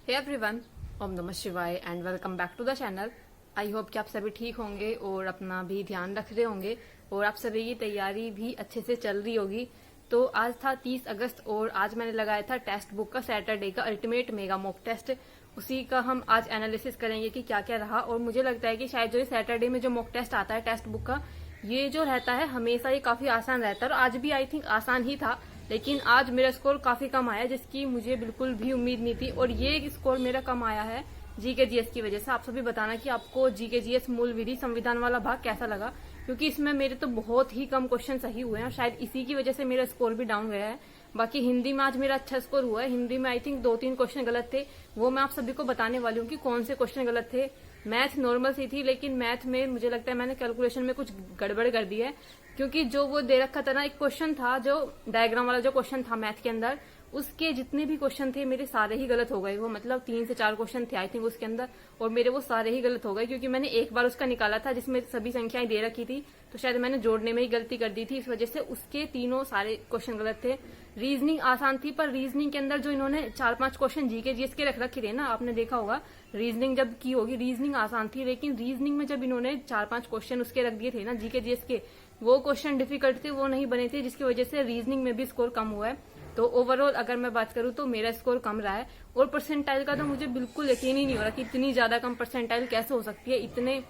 Hey everyone, ओम नमः शिवाय and welcome back to the channel. I hope कि आप सभी ठीक होंगे और अपना भी ध्यान रख रहे होंगे और आप सभी की तैयारी भी अच्छे से चल रही होगी। तो आज था 30 अगस्त और आज मैंने लगाया था टेस्ट बुक का सैटरडे का अल्टीमेट मेगा मॉक टेस्ट। उसी का हम आज एनालिसिस करेंगे कि क्या क्या रहा। और मुझे लगता है कि शायद जो सैटरडे में जो मॉक टेस्ट आता है टेस्ट बुक का, ये जो रहता है हमेशा ये काफी आसान रहता है और आज भी आई थिंक आसान ही था। लेकिन आज मेरा स्कोर काफी कम आया जिसकी मुझे बिल्कुल भी उम्मीद नहीं थी और ये स्कोर मेरा कम आया है जीके जीएस की वजह से। आप सभी बताना कि आपको जीके जीएस मूल विधि संविधान वाला भाग कैसा लगा, क्योंकि इसमें मेरे तो बहुत ही कम क्वेश्चन सही हुए हैं और शायद इसी की वजह से मेरा स्कोर भी डाउन गया है। बाकी हिंदी में आज मेरा अच्छा स्कोर हुआ है। हिंदी में आई थिंक 2-3 क्वेश्चन गलत थे, वो मैं आप सभी को बताने वाली हूँ कि कौन से क्वेश्चन गलत थे। मैथ नॉर्मल सी थी, लेकिन मैथ में मुझे लगता है मैंने कैलकुलेशन में कुछ गड़बड़ कर दी है, क्योंकि जो वो दे रखा था ना, एक क्वेश्चन था जो डायग्राम वाला जो क्वेश्चन था मैथ के अंदर, उसके जितने भी क्वेश्चन थे मेरे सारे ही गलत हो गए। वो मतलब 3 से 4 क्वेश्चन थे आई थिंक उसके अंदर और मेरे वो सारे ही गलत हो गए, क्योंकि मैंने एक बार उसका निकाला था जिसमें सभी संख्याएं दे रखी थी, तो शायद मैंने जोड़ने में ही गलती कर दी थी, इस वजह से उसके तीनों सारे क्वेश्चन गलत थे। रीजनिंग आसान थी, पर रीजनिंग के अंदर जो इन्होंने 4-5 क्वेश्चन जीके जीएस के रख रखे थे ना, आपने देखा होगा रीजनिंग जब की होगी, रीजनिंग आसान थी, लेकिन रीजनिंग में जब इन्होंने 4-5 क्वेश्चन उसके रख दिए थे ना जीके जीएस के, वो क्वेश्चन डिफिकल्ट थे, वो नहीं बने थे, जिसकी वजह से रीजनिंग में भी स्कोर कम हुआ है। तो ओवरऑल अगर मैं बात करूं तो मेरा स्कोर कम रहा है। और परसेंटाइल का तो मुझे बिल्कुल यकीन ही नहीं हो रहा कि इतनी ज्यादा कम परसेंटाइल कैसे हो सकती है। इतने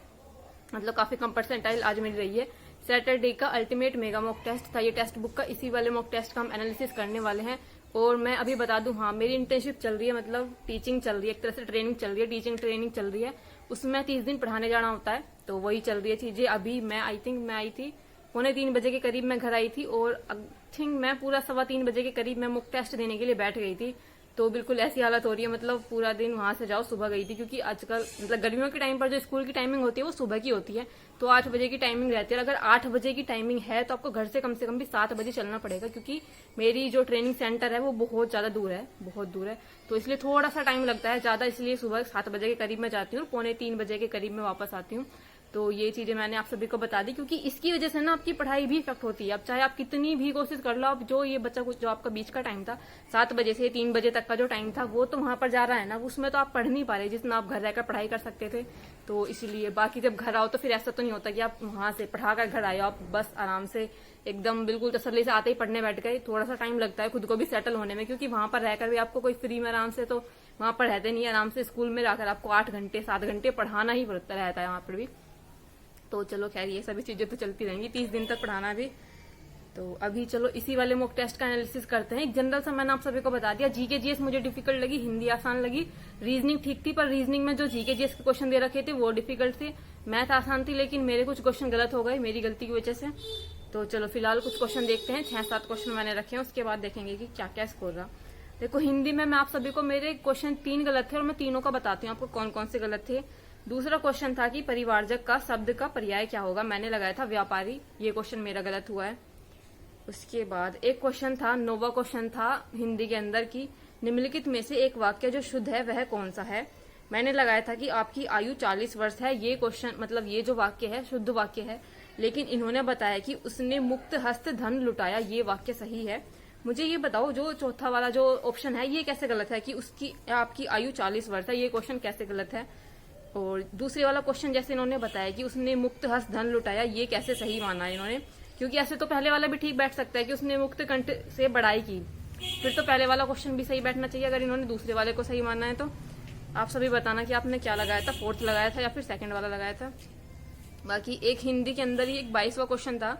मतलब काफी कम परसेंटाइल आज मेरी रही है। सैटरडे का अल्टीमेट मेगा मॉक टेस्ट था ये टेस्ट बुक का, इसी वाले मॉक टेस्ट का हम एनालिसिस करने वाले हैं। और मैं अभी बता दूं, हाँ मेरी इंटर्नशिप चल रही है, मतलब टीचिंग चल रही है, एक तरह से ट्रेनिंग चल रही है, टीचिंग ट्रेनिंग चल रही है। उसमें 30 दिन पढ़ाने जाना होता है, तो वही चल रही है चीजें। अभी मैं आई थिंक मैं आई थी 2:45 बजे के करीब मैं घर आई थी और आई थिंक मैं पूरा 3:15 बजे के करीब मैं मॉक टेस्ट देने के लिए बैठ गई थी। तो बिल्कुल ऐसी हालत हो रही है, मतलब पूरा दिन वहां से जाओ। सुबह गई थी क्योंकि आजकल मतलब गर्मियों के टाइम पर जो स्कूल की टाइमिंग होती है वो सुबह की होती है, तो 8 बजे की टाइमिंग रहती है। अगर 8 बजे की टाइमिंग है तो आपको घर से कम भी 7 बजे चलना पड़ेगा, क्योंकि मेरी जो ट्रेनिंग सेंटर है वो बहुत ज्यादा दूर है, बहुत दूर है, तो इसलिए थोड़ा सा टाइम लगता है ज्यादा। इसलिए सुबह 7 बजे के करीब मैं जाती हूँ और 2:45 बजे के करीब मैं वापस आती हूँ। तो ये चीजें मैंने आप सभी को बता दी, क्योंकि इसकी वजह से ना आपकी पढ़ाई भी इफेक्ट होती है। अब चाहे आप कितनी भी कोशिश कर लो, अब जो ये बच्चा कुछ जो आपका बीच का टाइम था 7 बजे से 3 बजे तक का जो टाइम था, वो तो वहां पर जा रहा है ना, उसमें तो आप पढ़ नहीं पा रहे जितना आप घर रहकर पढ़ाई कर सकते थे। तो इसीलिए बाकी जब घर आओ तो फिर ऐसा तो नहीं होता कि आप वहां से पढ़ा कर घर आए, आप बस आराम से एकदम बिल्कुल तसल्ली से आते ही पढ़ने बैठ गए। थोड़ा सा टाइम लगता है खुद को भी सेटल होने में, क्योंकि वहां पर रहकर भी आपको कोई फ्री में आराम से तो वहां पर रहते नहीं है। आराम से स्कूल में रहकर आपको 8 घंटे 7 घंटे पढ़ाना ही पड़ता रहता है वहां पर भी। तो चलो खैर ये सभी चीजें तो चलती रहेंगी, 30 दिन तक पढ़ाना भी। तो अभी चलो इसी वाले मॉक टेस्ट का एनालिसिस करते हैं। एक जनरल सा मैंने आप सभी को बता दिया, जीके जीएस मुझे डिफिकल्ट लगी, हिंदी आसान लगी, रीजनिंग ठीक थी, पर रीजनिंग में जो जीके जीएस के क्वेश्चन दे रखे थे वो डिफिकल्ट थे। मैथ आसान थी, लेकिन मेरे कुछ क्वेश्चन गलत हो गए मेरी गलती की वजह से। तो चलो फिलहाल कुछ क्वेश्चन देखते हैं, 6-7 क्वेश्चन मैंने रखे हैं, उसके बाद देखेंगे कि क्या क्या स्कोर रहा। देखो हिंदी में मैं आप सभी को, मेरे क्वेश्चन 3 गलत थे और मैं तीनों का बताती हूँ आपको कौन कौन से गलत थे। दूसरा क्वेश्चन था कि परिवारजक का शब्द का पर्याय क्या होगा, मैंने लगाया था व्यापारी, ये क्वेश्चन मेरा गलत हुआ है। उसके बाद एक क्वेश्चन था, नोवा क्वेश्चन था हिंदी के अंदर की निम्नलिखित में से एक वाक्य जो शुद्ध है वह कौन सा है। मैंने लगाया था कि आपकी आयु 40 वर्ष है। ये क्वेश्चन मतलब ये जो वाक्य है शुद्ध वाक्य है, लेकिन इन्होंने बताया कि उसने मुक्त हस्त धन लुटाया, ये वाक्य सही है। मुझे ये बताओ जो चौथा वाला जो ऑप्शन है ये कैसे गलत है कि उसकी आपकी आयु 40 वर्ष है, ये क्वेश्चन कैसे गलत है। और दूसरे वाला क्वेश्चन जैसे इन्होंने बताया कि उसने मुक्त हस्त धन लुटाया, ये कैसे सही माना इन्होंने, क्योंकि ऐसे तो पहले वाला भी ठीक बैठ सकता है कि उसने मुक्त कंठ से बढ़ाई की, फिर तो पहले वाला क्वेश्चन भी सही बैठना चाहिए अगर इन्होंने दूसरे वाले को सही मानना है। तो आप सभी बताना कि आपने क्या लगाया था, 4th लगाया था या फिर 2nd वाला लगाया था। बाकी एक हिंदी के अंदर ही एक 22वां क्वेश्चन था,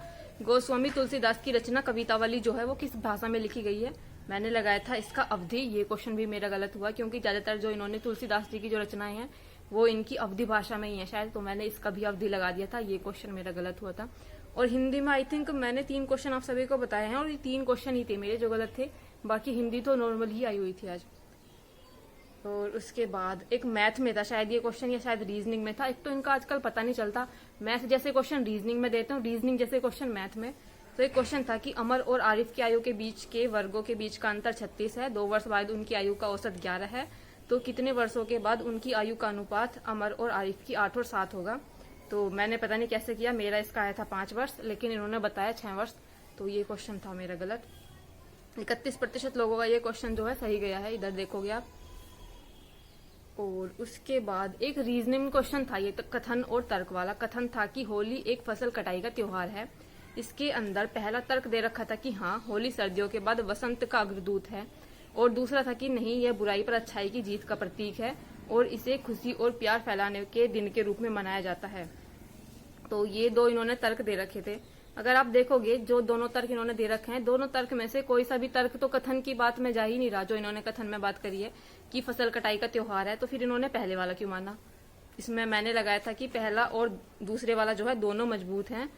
गोस्वामी तुलसीदास की रचना कवितावली जो है वो किस भाषा में लिखी गई है। मैंने लगाया था इसका अवधि, ये क्वेश्चन भी मेरा गलत हुआ, क्योंकि ज्यादातर जो इन्होंने तुलसीदास जी की जो रचनाएं हैं वो इनकी अवधि भाषा में ही है शायद, तो मैंने इसका भी अवधि लगा दिया था, ये क्वेश्चन मेरा गलत हुआ था। और हिंदी में आई थिंक मैंने 3 क्वेश्चन आप सभी को बताए हैं और ये 3 क्वेश्चन ही थे मेरे जो गलत थे, बाकी हिंदी तो नॉर्मल ही आई हुई थी आज। और उसके बाद एक मैथ में था शायद ये क्वेश्चन, या शायद रीजनिंग में था। एक तो इनका आजकल पता नहीं चलता, मैथ जैसे क्वेश्चन रीजनिंग में देते हैं, रीजनिंग जैसे क्वेश्चन मैथ में। तो एक क्वेश्चन था कि अमर और आरिफ की आयु के बीच के वर्गों के बीच का अंतर 36 है, 2 वर्ष बाद उनकी आयु का औसत 11 है, तो कितने वर्षों के बाद उनकी आयु का अनुपात अमर और आरिफ की 8 और 7 होगा। तो मैंने पता नहीं कैसे किया, मेरा इसका आया था 5 वर्ष, लेकिन इन्होंने बताया 6 वर्ष, तो ये क्वेश्चन था मेरा गलत। 31% लोगों का ये क्वेश्चन जो है सही गया है, इधर देखोगे आप। और उसके बाद एक रीजनिंग क्वेश्चन था, ये तो कथन और तर्क वाला। कथन था कि होली एक फसल कटाई का त्योहार है। इसके अंदर पहला तर्क दे रखा था कि हाँ, होली सर्दियों के बाद वसंत का अग्रदूत है, और दूसरा था कि नहीं, यह बुराई पर अच्छाई की जीत का प्रतीक है और इसे खुशी और प्यार फैलाने के दिन के रूप में मनाया जाता है। तो ये दो इन्होंने तर्क दे रखे थे। अगर आप देखोगे जो दोनों तर्क इन्होंने दे रखे हैं, दोनों तर्क में से कोई सा भी तर्क तो कथन की बात में जा ही नहीं रहा। जो इन्होंने कथन में बात करी है कि फसल कटाई का त्योहार है, तो फिर इन्होंने पहले वाला क्यों माना? इसमें मैंने लगाया था कि पहला और दूसरे वाला जो है दोनों मजबूत हैं,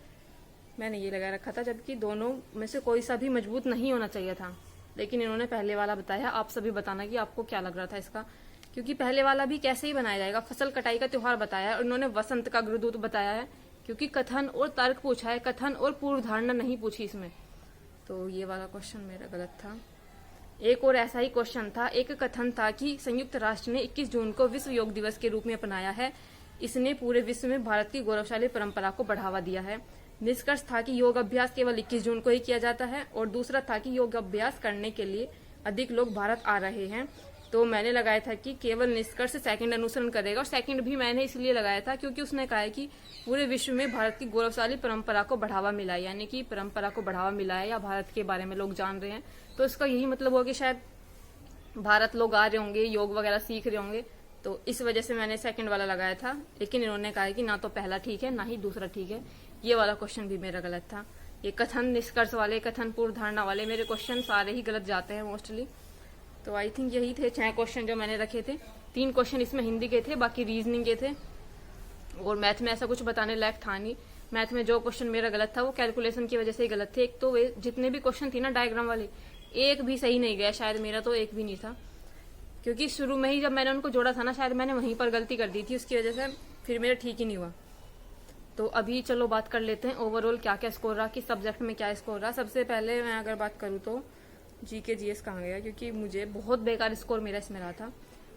मैंने ये लगा रखा था, जबकि दोनों में से कोई सा भी मजबूत नहीं होना चाहिए था। लेकिन इन्होंने पहले वाला बताया। आप सभी बताना कि आपको क्या लग रहा था इसका, क्योंकि पहले वाला भी कैसे ही बनाया जाएगा। फसल कटाई का त्योहार बताया है और इन्होंने वसंत का अग्रदूत बताया है, क्योंकि कथन और तर्क पूछा है, कथन और पूर्व धारणा नहीं पूछी इसमें। तो ये वाला क्वेश्चन मेरा गलत था। एक और ऐसा ही क्वेश्चन था। एक कथन था कि संयुक्त राष्ट्र ने 21 जून को विश्व योग दिवस के रूप में अपनाया है। इसने पूरे विश्व में भारत की गौरवशाली परंपरा को बढ़ावा दिया है। निष्कर्ष था कि योग अभ्यास केवल 21 जून को ही किया जाता है, और दूसरा था कि योग अभ्यास करने के लिए अधिक लोग भारत आ रहे हैं। तो मैंने लगाया था कि केवल निष्कर्ष सेकंड अनुसरण करेगा, और सेकंड भी मैंने इसलिए लगाया था क्योंकि उसने कहा है कि पूरे विश्व में भारत की गौरवशाली परंपरा को बढ़ावा मिला है, यानी कि परंपरा को बढ़ावा मिला है या भारत के बारे में लोग जान रहे हैं। तो इसका यही मतलब होगा कि शायद भारत लोग आ रहे होंगे, योग वगैरह सीख रहे होंगे। तो इस वजह से मैंने सेकंड वाला लगाया था। लेकिन इन्होंने कहा है कि ना तो पहला ठीक है ना ही दूसरा ठीक है। ये वाला क्वेश्चन भी मेरा गलत था। ये कथन निष्कर्ष वाले, कथन पूर्व धारणा वाले मेरे क्वेश्चन सारे ही गलत जाते हैं मोस्टली। तो आई थिंक यही थे 6 क्वेश्चन जो मैंने रखे थे। 3 क्वेश्चन इसमें हिंदी के थे, बाकी रीजनिंग के थे, और मैथ में ऐसा कुछ बताने लायक था नहीं। मैथ में जो क्वेश्चन मेरा गलत था वो कैलकुलेशन की वजह से ही गलत थे। एक तो वे जितने भी क्वेश्चन थी ना डायग्राम वाले, एक भी सही नहीं गया, शायद मेरा तो एक भी नहीं था, क्योंकि शुरू में ही जब मैंने उनको जोड़ा था ना, शायद मैंने वहीं पर गलती कर दी थी, उसकी वजह से फिर मेरा ठीक ही नहीं हुआ। तो अभी चलो बात कर लेते हैं ओवरऑल क्या क्या स्कोर रहा, किस सब्जेक्ट में क्या स्कोर रहा। सबसे पहले मैं अगर बात करूँ तो जीके जीएस कहाँ गया, क्योंकि मुझे बहुत बेकार स्कोर मेरा इसमें रहा था।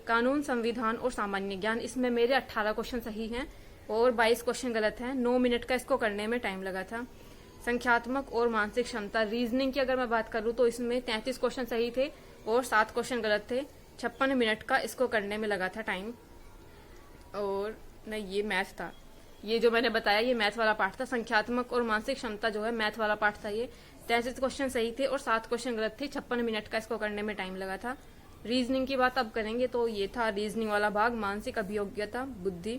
कानून, संविधान और सामान्य ज्ञान, इसमें मेरे 18 क्वेश्चन सही हैं और 22 क्वेश्चन गलत हैं। 9 मिनट का इसको करने में टाइम लगा था। संख्यात्मक और मानसिक क्षमता, रीजनिंग की अगर मैं बात करूँ तो इसमें 33 क्वेश्चन सही थे और 7 क्वेश्चन गलत थे। 56 मिनट का इसको करने में लगा था टाइम। और नहीं, ये मैथ था, ये जो मैंने बताया ये मैथ वाला पार्ट था। संख्यात्मक और मानसिक क्षमता जो है मैथ वाला पार्ट था। ये 33 क्वेश्चन सही थे और 7 क्वेश्चन गलत थे। 56 मिनट का इसको करने में टाइम लगा था। रीजनिंग की बात अब करेंगे तो ये था रीजनिंग वाला भाग, मानसिक अभियोग्यता, बुद्धि।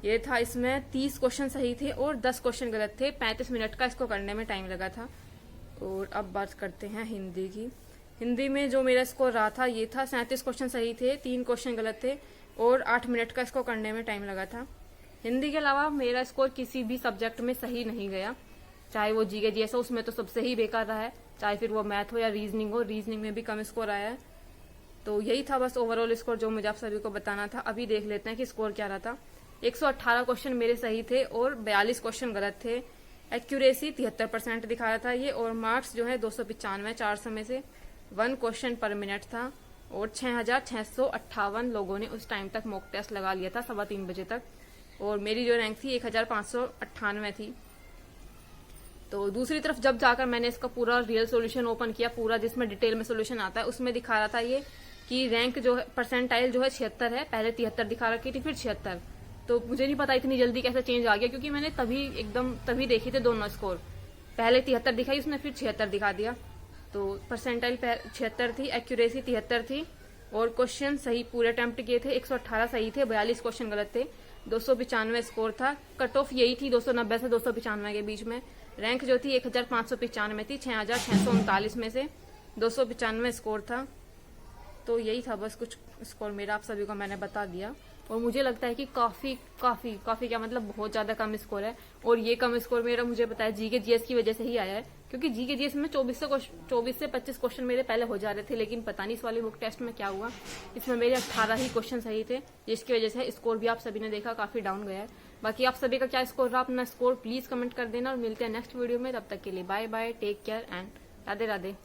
ये था, इसमें 30 क्वेश्चन सही थे और 10 क्वेश्चन गलत थे। 35 मिनट का इसको करने में टाइम लगा था। और अब बात करते हैं हिंदी की। हिंदी में जो मेरा स्कोर रहा था ये था 37 क्वेश्चन सही थे, 3 क्वेश्चन गलत थे और 8 मिनट का इसको करने में टाइम लगा था। हिंदी के अलावा मेरा स्कोर किसी भी सब्जेक्ट में सही नहीं गया, चाहे वो जीके जीएस हो, उसमें तो सबसे ही बेकार रहा है, चाहे फिर वो मैथ हो या रीजनिंग हो, रीजनिंग में भी कम स्कोर आया है। तो यही था बस ओवरऑल स्कोर जो मुझे आप सभी को बताना था। अभी देख लेते हैं कि स्कोर क्या रहा था। 118 क्वेश्चन मेरे सही थे और 42 क्वेश्चन गलत थे। एक्यूरेसी 73% दिखा रहा था ये, और मार्क्स जो है 295, 400 में से 1 क्वेश्चन पर मिनट था। और 6658 लोगों ने उस टाइम तक मॉक टेस्ट लगा लिया था 3:15 बजे तक, और मेरी जो रैंक थी 1598 थी। तो दूसरी तरफ जब जाकर मैंने इसका पूरा रियल सॉल्यूशन ओपन किया, पूरा जिसमें डिटेल में सॉल्यूशन आता है, उसमें दिखा रहा था ये कि रैंक जो है, परसेंटाइल जो है 76 है। पहले 73 दिखा रखी थी, फिर 76। तो मुझे नहीं पता इतनी जल्दी कैसे चेंज आ गया, क्योंकि मैंने तभी देखे थे दोनों स्कोर। पहले 73 दिखाई उसने, फिर 76 दिखा दिया। तो परसेंटाइल 76 थी, एक्यूरेसी 73 थी, और क्वेश्चन सही पूरे अटेम्प्ट किए थे 118 सही थे, 42 क्वेश्चन गलत थे। 295 स्कोर था। कट ऑफ यही थी 290 से 295 के बीच में। रैंक जो थी 1595 थी, 6639 में से 295 स्कोर था। तो यही था बस कुछ स्कोर मेरा, आप सभी को मैंने बता दिया। और मुझे लगता है कि काफी क्या मतलब बहुत ज्यादा कम स्कोर है, और ये कम स्कोर मेरा मुझे पता है जीके जीएस की वजह से ही आया है, क्योंकि जीके जीएस में 24 से 25 क्वेश्चन मेरे पहले हो जा रहे थे, लेकिन पता नहीं इस वाली बुक टेस्ट में क्या हुआ। इसमें मेरे 18 ही क्वेश्चन सही थे, जिसकी वजह से स्कोर भी आप सभी ने देखा काफी डाउन गया है। बाकी आप सभी का क्या स्कोर रहा, अपना स्कोर प्लीज कमेंट कर देना, और मिलते हैं नेक्स्ट वीडियो में। तब तक के लिए bye bye, take care and Radhe Radhe.